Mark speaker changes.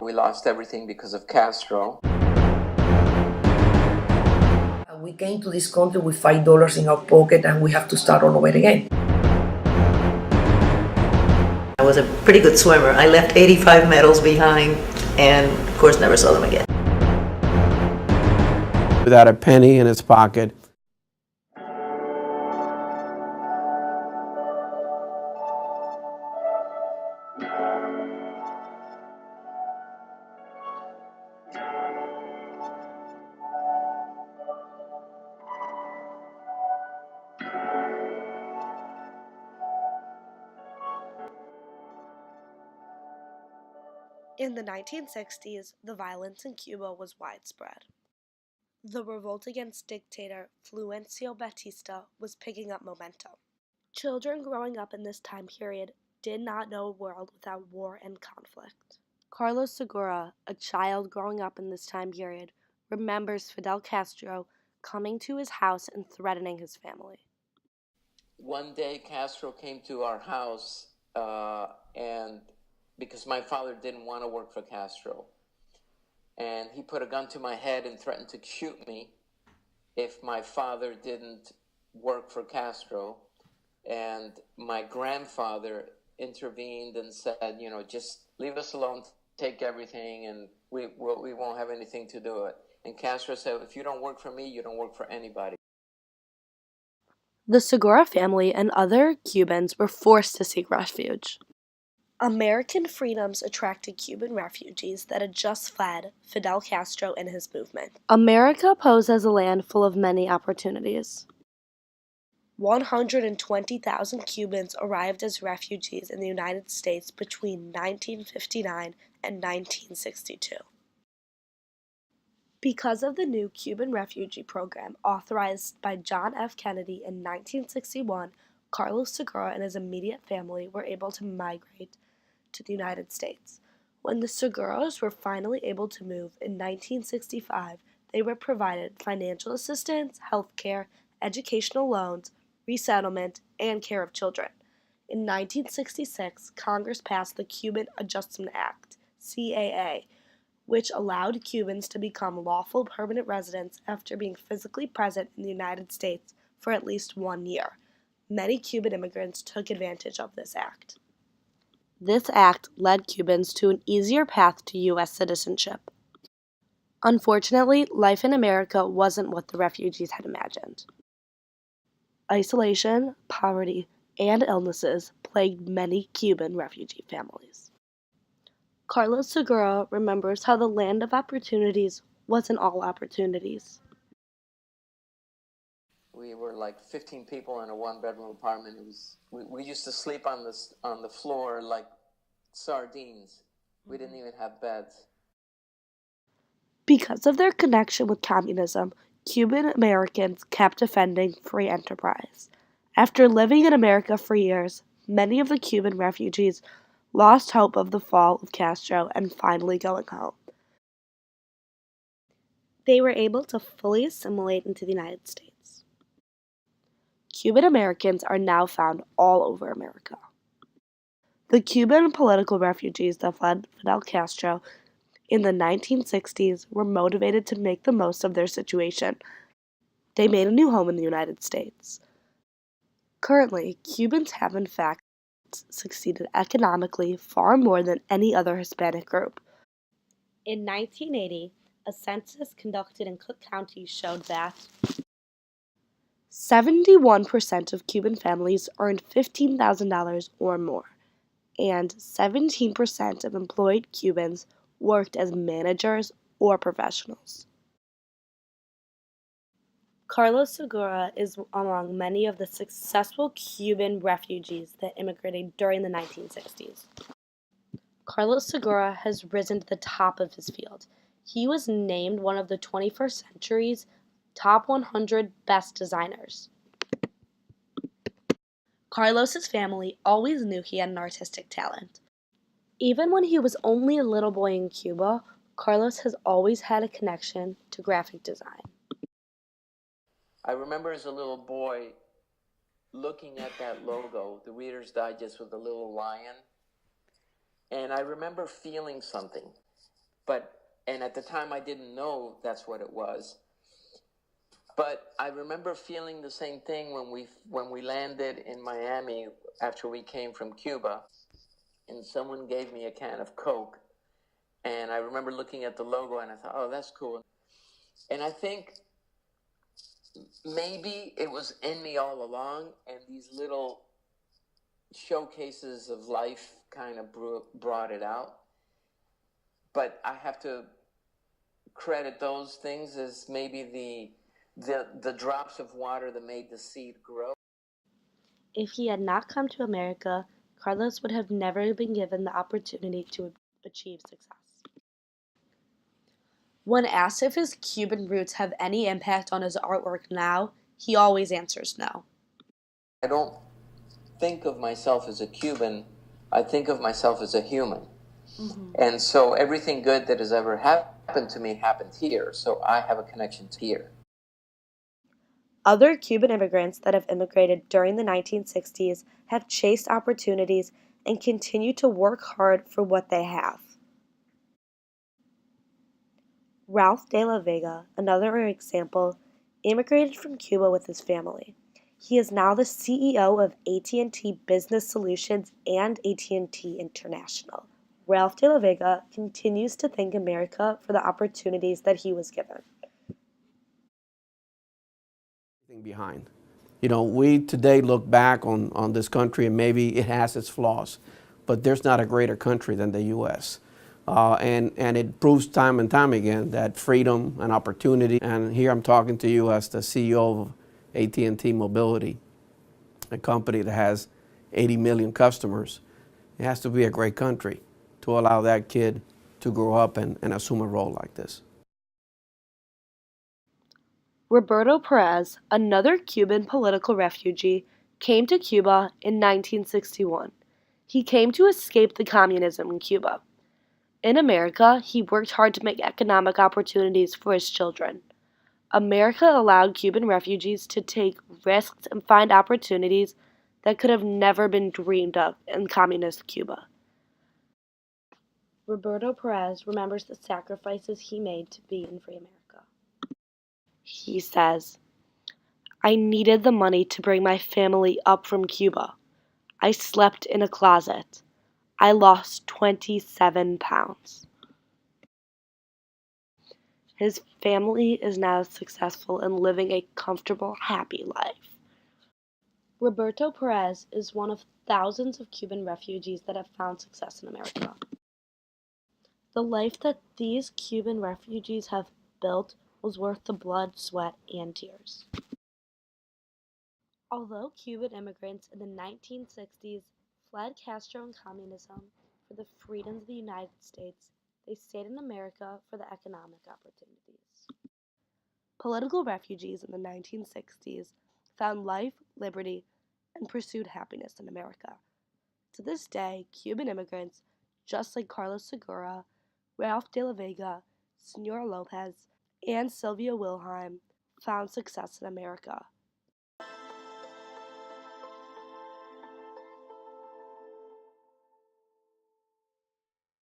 Speaker 1: We lost everything because of Castro.
Speaker 2: We came to this country with $5 in our pocket and we have to start all over again.
Speaker 3: I was a pretty good swimmer. I left 85 medals behind and, of course, never saw them again.
Speaker 4: Without a penny in his pocket.
Speaker 5: In the 1960s, the violence in Cuba was widespread. The revolt against dictator Fulgencio Batista was picking up momentum. Children growing up in this time period did not know a world without war and conflict. Carlos Segura, a child growing up in this time period, remembers Fidel Castro coming to his house and threatening his family.
Speaker 1: One day, Castro came to our house, and because my father didn't want to work for Castro, and he put a gun to my head and threatened to shoot me if my father didn't work for Castro. And my grandfather intervened and said, just leave us alone, take everything, and we won't have anything to do it. And Castro said, if you don't work for me, you don't work for anybody.
Speaker 5: The Segura family and other Cubans were forced to seek refuge. American freedoms attracted Cuban refugees that had just fled Fidel Castro and his movement. America posed as a land full of many opportunities. 120,000 Cubans arrived as refugees in the United States between 1959 and 1962. Because of the new Cuban refugee program authorized by John F. Kennedy in 1961, Carlos Segura and his immediate family were able to migrate to the United States. When the Seguros were finally able to move in 1965, they were provided financial assistance, health care, educational loans, resettlement, and care of children. In 1966, Congress passed the Cuban Adjustment Act, CAA, which allowed Cubans to become lawful permanent residents after being physically present in the United States for at least 1 year. Many Cuban immigrants took advantage of this act. This act led Cubans to an easier path to U.S. citizenship. Unfortunately, life in America wasn't what the refugees had imagined. Isolation, poverty, and illnesses plagued many Cuban refugee families. Carlos Segura remembers how the land of opportunities wasn't all opportunities.
Speaker 1: We were like 15 people in a one-bedroom apartment. We used to sleep on the floor like sardines. We didn't even have beds.
Speaker 5: Because of their connection with communism, Cuban Americans kept defending free enterprise. After living in America for years, many of the Cuban refugees lost hope of the fall of Castro and finally going home. They were able to fully assimilate into the United States. Cuban Americans are now found all over America. The Cuban political refugees that fled Fidel Castro in the 1960s were motivated to make the most of their situation. They made a new home in the United States. Currently, Cubans have in fact succeeded economically far more than any other Hispanic group. In 1980, a census conducted in Cook County showed that 71% of Cuban families earned $15,000 or more, and 17% of employed Cubans worked as managers or professionals. Carlos Segura is among many of the successful Cuban refugees that immigrated during the 1960s. Carlos Segura has risen to the top of his field. He was named one of the 21st century's top 100 best designers. Carlos's family always knew he had an artistic talent. Even when he was only a little boy in Cuba, Carlos has always had a connection to graphic design.
Speaker 1: I remember as a little boy looking at that logo, the Reader's Digest with the little lion, and I remember feeling something. and at the time I didn't know that's what it was. But I remember feeling the same thing when we landed in Miami after we came from Cuba, and someone gave me a can of Coke, and I remember looking at the logo and I thought, oh, that's cool. And I think maybe it was in me all along, and these little showcases of life kind of brought it out. But I have to credit those things as maybe the drops of water that made the seed grow.
Speaker 5: If he had not come to America, Carlos would have never been given the opportunity to achieve success. When asked if his Cuban roots have any impact on his artwork now, he always answers no.
Speaker 1: I don't think of myself as a Cuban, I think of myself as a human. Mm-hmm. And so everything good that has ever happened to me happened here, so I have a connection to here.
Speaker 5: Other Cuban immigrants that have immigrated during the 1960s have chased opportunities and continue to work hard for what they have. Ralph de la Vega, another example, immigrated from Cuba with his family. He is now the CEO of AT&T Business Solutions and AT&T International. Ralph de la Vega continues to thank America for the opportunities that he was given.
Speaker 4: Behind. We today look back on this country and maybe it has its flaws, but there's not a greater country than the U.S. And it proves time and time again that freedom and opportunity, and here I'm talking to you as the CEO of AT&T Mobility, a company that has 80 million customers. It has to be a great country to allow that kid to grow up and assume a role like this.
Speaker 5: Roberto Perez, another Cuban political refugee, came to Cuba in 1961. He came to escape the communism in Cuba. In America, he worked hard to make economic opportunities for his children. America allowed Cuban refugees to take risks and find opportunities that could have never been dreamed of in communist Cuba. Roberto Perez remembers the sacrifices he made to be in free America. He says, I needed the money to bring my family up from Cuba. I slept in a closet. I lost 27 pounds. His family is now successful and living a comfortable, happy life. Roberto Perez is one of thousands of Cuban refugees that have found success in America. The life that these Cuban refugees have built was worth the blood, sweat, and tears. Although Cuban immigrants in the 1960s fled Castro and communism for the freedoms of the United States, they stayed in America for the economic opportunities. Political refugees in the 1960s found life, liberty, and pursued happiness in America. To this day, Cuban immigrants, just like Carlos Segura, Ralph de la Vega, Senor Lopez, and Sylvia Wilhelm, found success in America.